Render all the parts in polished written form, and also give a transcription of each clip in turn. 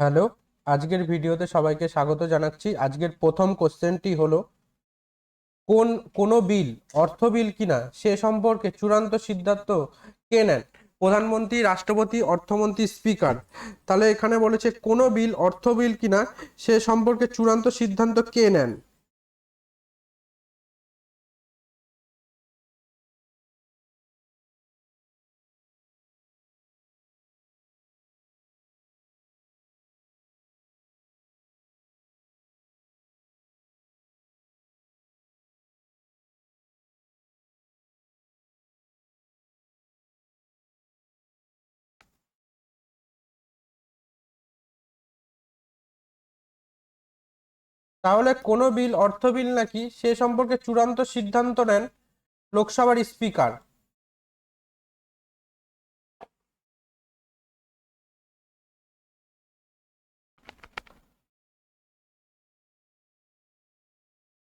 Hello, আজকের ভিডিওতে সবাইকে স্বাগত জানাচ্ছি। আজকের প্রথম কোশ্চেনটি হলো, কোন কোনো বিল অর্থ বিল কিনা সে সম্পর্কে চূড়ান্ত সিদ্ধান্ত কে নেন? প্রধানমন্ত্রী, রাষ্ট্রপতি, অর্থমন্ত্রী, স্পিকার। তাহলে এখানে বলেছে কোনো বিল অর্থ বিল কিনা সে সম্পর্কে চূড়ান্ত সিদ্ধান্ত কে নেন? তাহলে কোনো বিল অর্থ বিল নাকি সে সম্পর্কে চূড়ান্ত সিদ্ধান্ত নেন লোকসভার স্পিকার।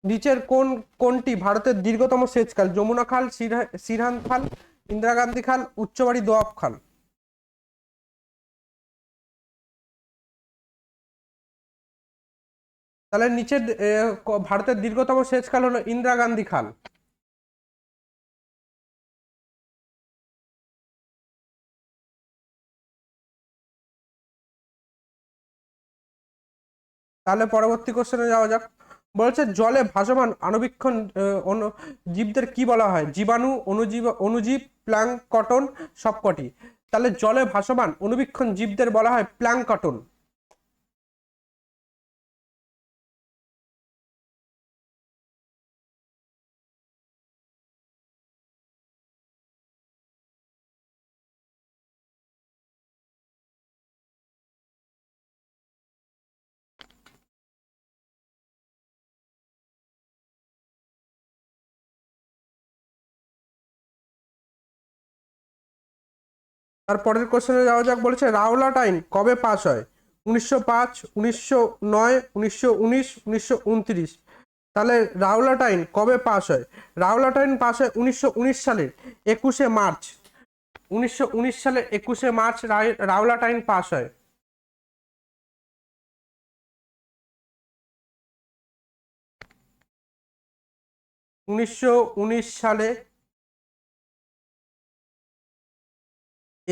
নিচের কোনটি ভারতের দীর্ঘতম সেচ খাল? যমুনা খাল, সিরহান খাল, ইন্দিরা গান্ধী খাল, উচ্চবাড়ি দোয়াব খাল। তাহলে নিচের ভারতের দীর্ঘতম সেচ খাল হলো ইন্দিরা গান্ধী খাল। তাহলে পরবর্তী কোশ্চেনে যাওয়া যাক। বলছে জলে ভাসমান আণুবীক্ষণ জীবদের কি বলা হয়? জীবাণু, অণুজীব, প্ল্যাঙ্কটন, সবকটি। তাহলে জলে ভাসমান অণুবীক্ষণ জীবদের বলা হয় প্ল্যাঙ্কটন। তার পরের কোশ্চেনে যাওয়া যাক। বলেছে রাওলাট আইন কবে পাস হয়? 1905, 1909, 1919, 1929। তাহলে রাওলাট আইন কবে পাস হয়? রাওলাট আইন পাস হয় 1919 সালের 21শে মার্চ। 1919 সালের 21শে মার্চ রাওলাট আইন পাস হয়। 1919 সালে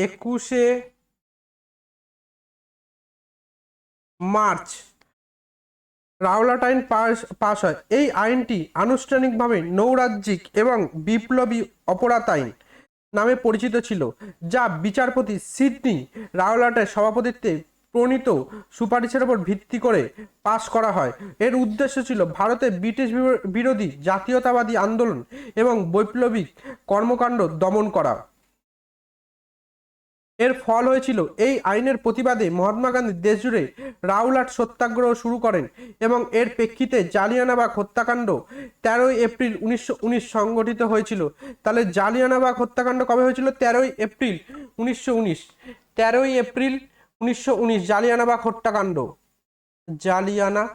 21শে মার্চ রাওলাট আইন পাস হয়। এই আইনটি আনুষ্ঠানিকভাবে নৌরাজ্যিক এবং বিপ্লবী অপরাধ আইন নামে পরিচিত ছিল, যা বিচারপতি সিডনি রাওলাটের সভাপতিত্বে প্রণীত সুপারিশের উপর ভিত্তি করে পাশ করা হয়। এর উদ্দেশ্য ছিল ভারতে ব্রিটিশ বিরোধী জাতীয়তাবাদী আন্দোলন এবং বৈপ্লবিক কর্মকাণ্ড দমন করা। এর ফল হয়েছিল এই আইনের প্রতিবাদে মহাত্মা গান্ধী দেশজুড়ে রাওলাট সত্যাগ্রহ শুরু করেন এবং এর প্রেক্ষিতে জালিয়ানবাগ হত্যাকাণ্ড 13ই এপ্রিল 1919 সংগঠিত হয়েছিল। তাহলে জালিয়ানবাগ হত্যাকাণ্ড কবে হয়েছিল? 13ই এপ্রিল 1919। 13ই এপ্রিল 1919 জালিয়ানবাগ হত্যাকাণ্ড। জালিয়ানবাগ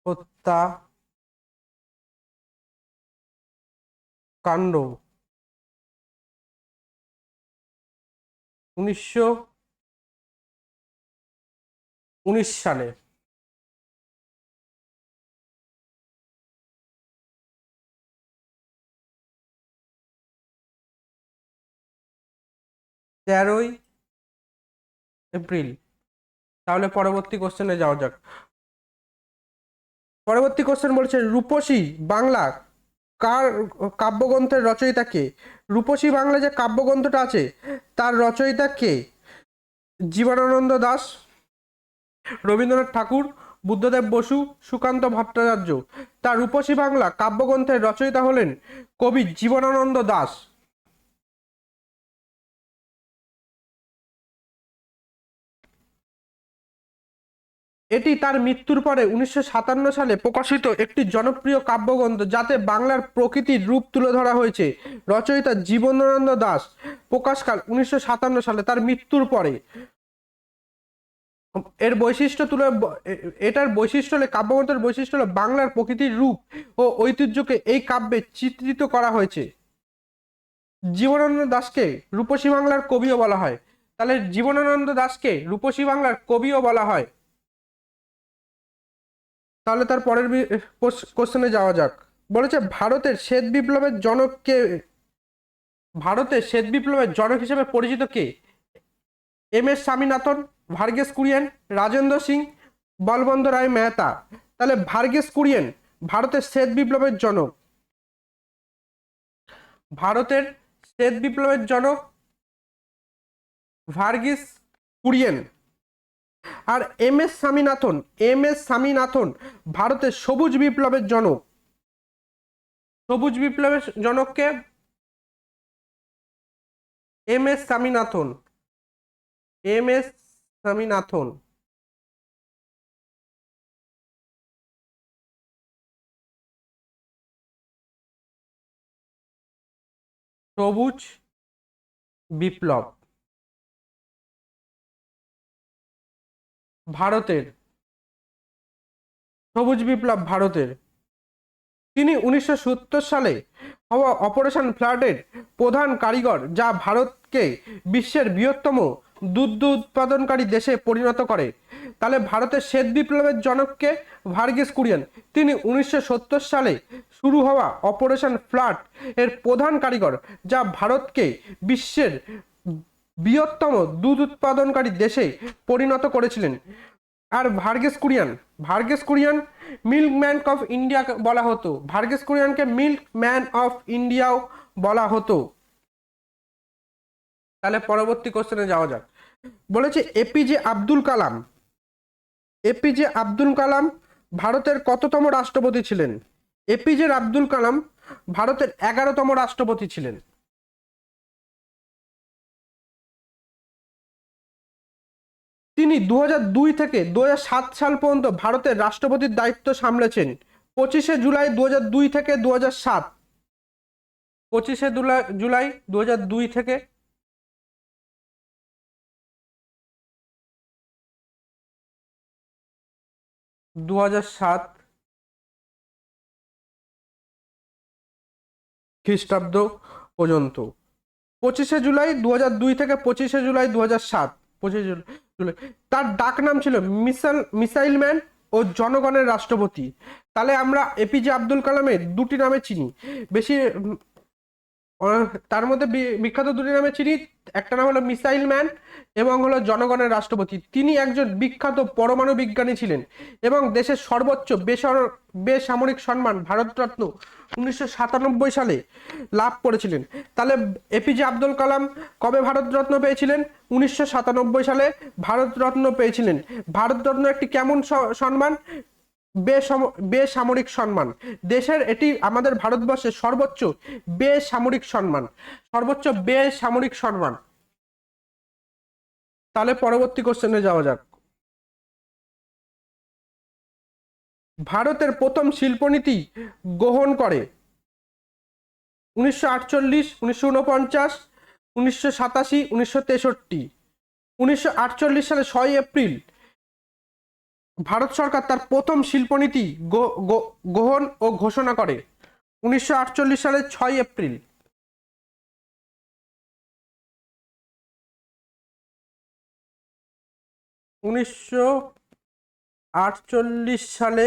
হত্যাকাণ্ড 1919 সালে। 13ই এপ্রিল। তাহলে পরবর্তী কোশ্চেনে যাওয়া যাক। পরবর্তী কোশ্চেন বলছে রূপসী বাংলা কার কাব্যগ্রন্থের রচয়িতা কে? রূপসী বাংলা যে কাব্যগ্রন্থটা আছে তার রচয়িতা কে? জীবনানন্দ দাশ, রবীন্দ্রনাথ ঠাকুর, বুদ্ধদেব বসু, সুকান্ত ভট্টাচার্য। তার রূপসী বাংলা কাব্যগ্রন্থের রচয়িতা হলেন কবি জীবনানন্দ দাশ। এটি তার মৃত্যুর পরে 1957 সালে প্রকাশিত একটি জনপ্রিয় কাব্যগ্রন্থ, যাতে বাংলার প্রকৃতির রূপ তুলে ধরা হয়েছে। রচয়িতা জীবনানন্দ দাশ। প্রকাশকাল 1957 সালে, তার মৃত্যুর পরে। এর বৈশিষ্ট্য তুলে এটার বৈশিষ্ট্য হলে কাব্যগ্রন্থের বৈশিষ্ট্য হলো বাংলার প্রকৃতির রূপ ও ঐতিহ্যকে এই কাব্যে চিত্রিত করা হয়েছে। জীবনানন্দ দাশকে রূপসী বাংলার কবিও বলা হয়। তাহলে জীবনানন্দ দাশকে রূপসী বাংলার কবিও বলা হয়। তাহলে তার পরের কোশ্চেনে যাওয়া যাক। বলেছে ভারতের শ্বেত বিপ্লবের জনক কে? ভারতের শ্বেত বিপ্লবের জনক হিসেবে পরিচিত কে? এম এস স্বামীনাথন, ভার্গেস কুরিয়েন, রাজেন্দ্র সিং, বলবন্ত রায় মেহতা। তাহলে ভার্গেস কুরিয়েন ভারতের শ্বেত বিপ্লবের জনক। ভারতের শ্বেত বিপ্লবের জনক ভার্গিস কুরিয়েন। আর এম এস স্বামীনাথন ভারতের সবুজ বিপ্লবের জনক। সবুজ বিপ্লবের জনককে এম এস স্বামীনাথন। সবুজ বিপ্লব ভারতের, সবুজ বিপ্লব ভারতের। তিনি 1970 সালে হওয়া অপারেশন ফ্লাডের প্রধান কারিগর, যা ভারতকে বিশ্বের বৃহত্তম দুগ্ধ উৎপাদনকারী দেশে পরিণত করে। তাহলে ভারতের শ্বেত বিপ্লবের জনককে ভার্গিস কুরিয়েন। তিনি 1970 সালে শুরু হওয়া অপারেশন ফ্লাড এর প্রধান কারিগর, যা ভারতকে বিশ্বের বৃহত্তম দুধ উৎপাদনকারী দেশে পরিণত করেছিলেন। আর ভার্গেস কুরিয়ান মিল্কম্যান অফ ইন্ডিয়া বলা হতো। ভার্গেস কুরিয়ানকে মিল্কম্যান অফ ইন্ডিয়াও বলা হতো। তাহলে পরবর্তী কোশ্চেনে যাওয়া যাক। বলেছে এপিজে আব্দুল কালাম ভারতের কততম রাষ্ট্রপতি ছিলেন? এপিজে আব্দুল কালাম ভারতের 11তম রাষ্ট্রপতি ছিলেন। তিনি 2002 থেকে 2007 সাল পর্যন্ত ভারতের রাষ্ট্রপতির দায়িত্ব সামলেছেন। 25শে জুলাই 2002 থেকে 2007। 25শে জুলাই 2002 থেকে 2007 খ্রিস্টাব্দ পর্যন্ত। 25শে জুলাই 2002 থেকে 25শে জুলাই 2007। 25শে জুলাই। তার ডাক নাম ছিল মিসাইল ম্যান ও জনগণের রাষ্ট্রপতি। তাহলে আমরা এপিজে আব্দুল কালামের দুটি নামে চিনি বেশি, তার মধ্যে বিখ্যাত দুটি নামে চিনি। একটা নাম হলো মিসাইল ম্যান এবং হলো জনগণের রাষ্ট্রপতি। তিনি একজন বিখ্যাত পরমাণু বিজ্ঞানী ছিলেন এবং দেশের সর্বোচ্চ বেসামরিক সম্মান ভারতরত্ন 1997 সালে লাভ করেছিলেন। তাহলে এপিজে আব্দুল কালাম কবে ভারতরত্ন পেয়েছিলেন? 1997 সালে ভারতরত্ন পেয়েছিলেন। ভারতরত্ন একটি কেমন সম্মান? বেসামরিক সম্মান। দেশের এটি আমাদের ভারতবর্ষের সর্বোচ্চ বেসামরিক সম্মান। তাহলে পরবর্তী কোশ্চেনে যাওয়া যাক। ভারতের প্রথম শিল্পনীতি গ্রহণ করে 1948, 1949, 1987, 1963। 1948 সালে 6 এপ্রিল ভারত সরকার তার প্রথম শিল্পনীতি গ্রহণ ও ঘোষণা করে। 1948 সালের 6 এপ্রিল। 1948 সালে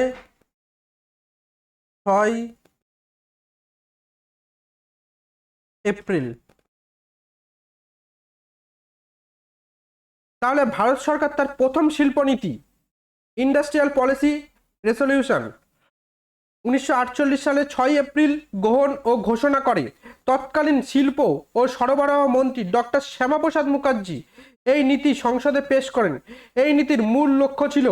6 এপ্রিল। তাহলে ভারত সরকার তার প্রথম শিল্পনীতি ইন্ডাস্ট্রিয়াল পলিসি রেজলিউশন 1948 সালে 6 এপ্রিল গ্রহণ ও ঘোষণা করে। তৎকালীন শিল্প ও সরবরাহ মন্ত্রী ডক্টর শ্যামাপ্রসাদ মুখার্জি এই নীতি সংসদে পেশ করেন। এই নীতির মূল লক্ষ্য ছিল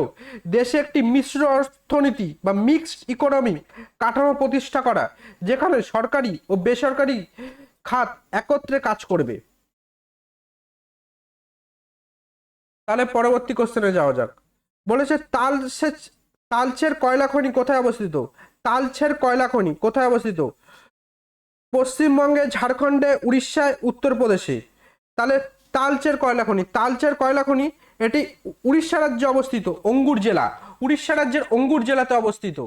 দেশে একটি মিশ্র অর্থনীতি বা মিক্সড ইকোনমি কাঠামো প্রতিষ্ঠা করা, যেখানে সরকারি ও বেসরকারি খাত একত্রে কাজ করবে। তাহলে পরবর্তী কোশ্চেনে যাওয়া যাক। বলেছে তালচের কয়লা খনি কোথায় অবস্থিত? তালচের কয়লা খনি কোথায় অবস্থিত? পশ্চিমবঙ্গে, ঝাড়খণ্ডে, উড়িষ্যায়, উত্তরপ্রদেশে। তাহলে তালচের কয়লা খনি এটি উড়িষ্যা রাজ্যে অবস্থিত, অঙ্গুর জেলা। উড়িষ্যা রাজ্যের অঙ্গুর জেলাতে অবস্থিত।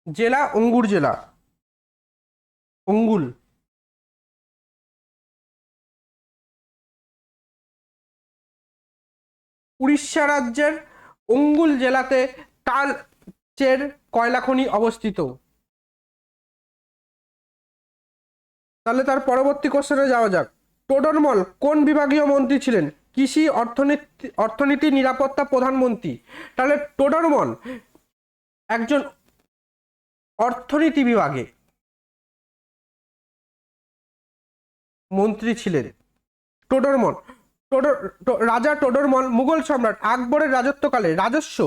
জেলা অঙ্গুর জেলা। অঙ্গুল। উড়িষ্যা রাজ্যের অঙ্গুল জেলাতে টালচের কয়লা খনি অবস্থিত। তাহলে তার পরবর্তী কোশ্চেনে যাওয়া যাক। টোডরমল কোন বিভাগীয় মন্ত্রী ছিলেন? কৃষি, অর্থনীতি নিরাপত্তা প্রধানমন্ত্রী। তাহলে টোডরমল একজন অর্থনীতি বিভাগে মন্ত্রী ছিলেন। টোডরমল রাজা টোডরমল মুঘল সম্রাট আকবরের রাজত্বকালে রাজস্ব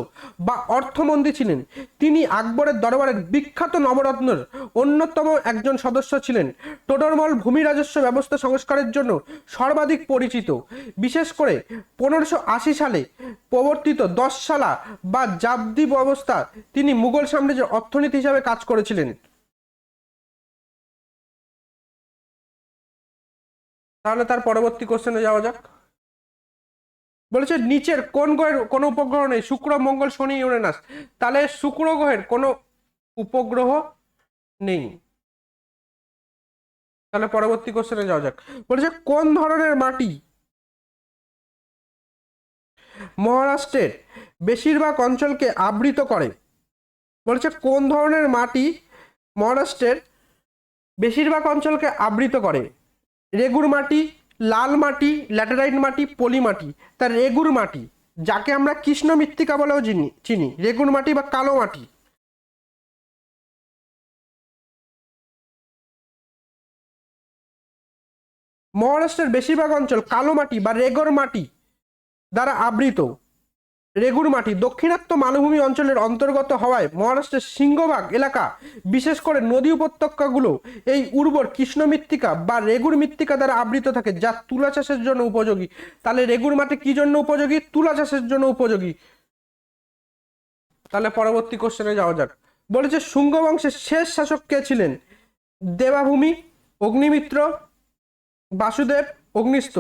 বা অর্থমন্ত্রী ছিলেন। তিনি আকবরের দরবারের বিখ্যাত নবরত্নের অন্যতম একজন সদস্য ছিলেন। টোডরমল ভূমি রাজস্ব ব্যবস্থা সংস্কারের জন্য সর্বাধিক পরিচিত। বিশেষ করে 1580 সালে প্রবর্তিত 10 সালা বা জাবদি ব্যবস্থা তিনি মুঘল সাম্রাজ্যের অর্থনীতি হিসাবে কাজ করেছিলেন। তাহলে তার পরবর্তী কোশ্চেনে যাওয়া যাক। বলেছে নিচের কোন গ্রহের কোনো উপগ্রহ নেই? শুক্র, মঙ্গল, শনি, ইউরেনাস। তাহলে শুক্র গ্রহের কোনো উপগ্রহ নেই। তাহলে পরবর্তী কোশ্চেনে যাওয়া যাক। বলেছে কোন ধরনের মাটি মহারাষ্ট্রের বেশিরভাগ অঞ্চলকে আবৃত করে? বলেছে কোন ধরনের মাটি মহারাষ্ট্রের বেশিরভাগ অঞ্চলকে আবৃত করে? রেগুর মাটি, লাল মাটি, ল্যাটেরাইট মাটি, পলি মাটি। তার রেগুর মাটি, যাকে আমরা কৃষ্ণ মৃত্তিকা বলেও চিনি, রেগুর মাটি বা কালো মাটি। মহারাষ্ট্রের বেশিরভাগ অঞ্চল কালো মাটি বা রেগর মাটি দ্বারা আবৃত। রেগুর মাটি দক্ষিণাত্য মালভূমি অঞ্চলের অন্তর্গত হওয়ায় মহারাষ্ট্রের সিংহভাগ এলাকা, বিশেষ করে নদী উপত্যকাগুলো এই উর্বর কৃষ্ণ মৃত্তিকা বা রেগুর মৃত্তিকা দ্বারা আবৃত থাকে, যা তুলা চাষের জন্য উপযোগী। তাহলে রেগুর মাটি কি জন্য উপযোগী? তুলা চাষের জন্য উপযোগী। তাহলে পরবর্তী কোশ্চেনে যাওয়া যাক। বলেছে শুঙ্গ বংশের শেষ শাসক কে ছিলেন? দেবাভূমি, অগ্নিমিত্র, বাসুদেব, অগ্নিস্থ।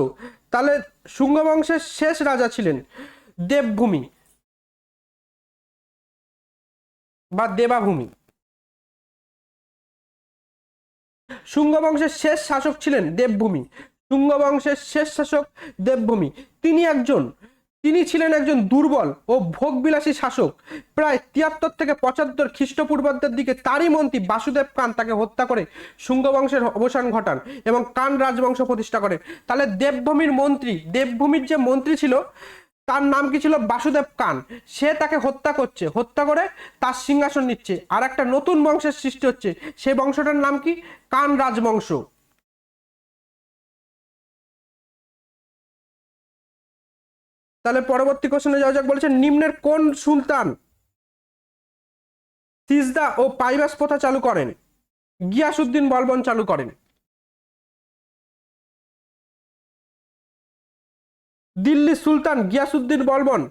তাহলে শুঙ্গ বংশের শেষ রাজা ছিলেন দেবভূমি বা দেবাভূমি। শুঙ্গ বংশের শেষ শাসক ছিলেন দেবভূমি। শুঙ্গ বংশের শেষ শাসক দেবভূমি। তিনি ছিলেন একজন দুর্বল ও ভোগবিলাসী শাসক। প্রায় 73 থেকে 75 খ্রিস্টপূর্বাব্দের দিকে তারই মন্ত্রী বাসুদেব কান তাকে হত্যা করে শুঙ্গ বংশের অবসান ঘটান এবং কান রাজবংশ প্রতিষ্ঠা করেন। তাহলে দেবভূমির যে মন্ত্রী ছিল তার নাম কি ছিল? বাসুদেব কান। সে তাকে হত্যা করে তার সিংহাসন নিচ্ছে, আর একটা নতুন বংশের সৃষ্টি হচ্ছে। সেই বংশটার নাম কি? কান রাজবংশ। তাহলে পরবর্তী কোশ্চেনে যাওয়া যাক। বলেছে নিম্নের কোন সুলতান সিজদা ও পাইবাস প্রথা চালু করেন? গিয়াসউদ্দিন বলবন চালু করেন। দিল্লি সুলতান গিয়াসউদ্দিন বলবন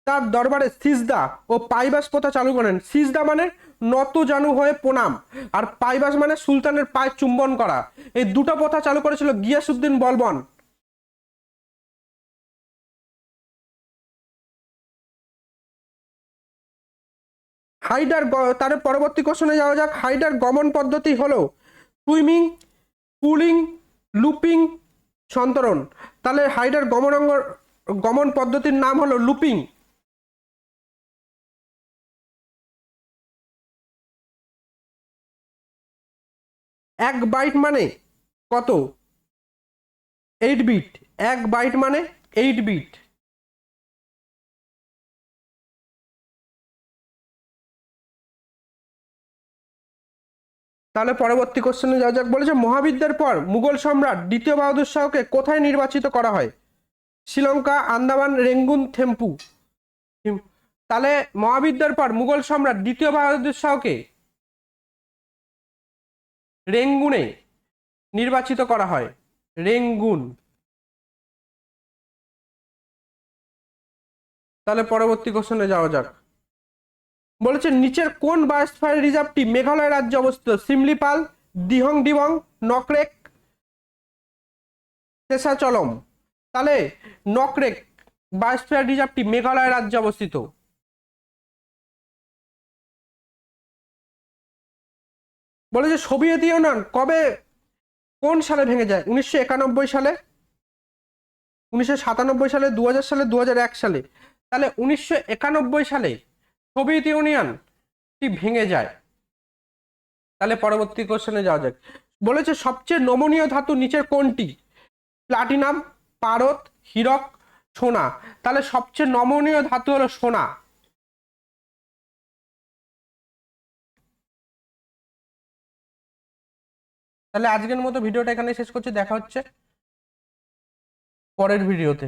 তার দরবারে সিজদা ও পাইবাস প্রথা চালু করেন। সিজদা মানে নত জানু হয়ে প্রণাম, আর পাইবাস মানে সুলতানের পায়ে চুম্বন করা। এই দুটো প্রথা চালু করেছিল গিয়াসউদ্দিন বলবন। তার পরবর্তী কোশ্চেনে যাওয়া যাক। হাইডার গমন পদ্ধতি হলো সুইমিং, পুলিং, লুপিং, সন্তরণ। তাহলে হাইডার গমন পদ্ধতির নাম হলো লুপিং। এক বাইট মানে কত? 8 বিট। এক বাইট মানে 8 বিট। তাহলে পরবর্তী কোশ্চেনে যাওয়া যাক। বলেছে মহাবিদ্যার পর মুঘল সম্রাট দ্বিতীয় বাহাদুর শাহকে কোথায় নির্বাচিত করা হয়? শ্রীলঙ্কা, আন্দামান, রেঙ্গুন, থেম্পু। তাহলে মহাবিদ্যার পর মুঘল সম্রাট দ্বিতীয় বাহাদুর শাহকে রেঙ্গুনে নির্বাচিত করা হয়। রেঙ্গুন। তাহলে পরবর্তী কোশ্চেনে যাওয়া যাক। বলেছে নিচের কোন বায়োস্ফিয়ার রিজার্ভটি মেঘালয় রাজ্যে অবস্থিত? সিমলিপাল, দিহং ডিবং, নকরেক, শেষাচলম। তাহলে নকরেক বায়োস্ফিয়ার রিজার্ভটি মেঘালয় রাজ্যে অবস্থিত। বলেছে সোভিয়েত ইউনিয়ন কবে কোন সালে ভেঙে যায়? 1991 সালে, 1997 সালে, 2000 সালে, 2001 সালে। তাহলে 1991 সালে সোভিয়েত ইউনিয়নটি ভেঙে যায়। তাহলে পরবর্তী কোশ্চেনে যাওয়া যাক। বলেছে সবচেয়ে নমনীয় ধাতু নিচের কোনটি? প্লাটিনাম, পারদ, হীরক, সোনা। তাহলে সবচেয়ে নমনীয় ধাতু হলো সোনা। তাহলে আজকের মতো ভিডিওটা এখানে শেষ করছি, দেখা হচ্ছে পরের ভিডিওতে।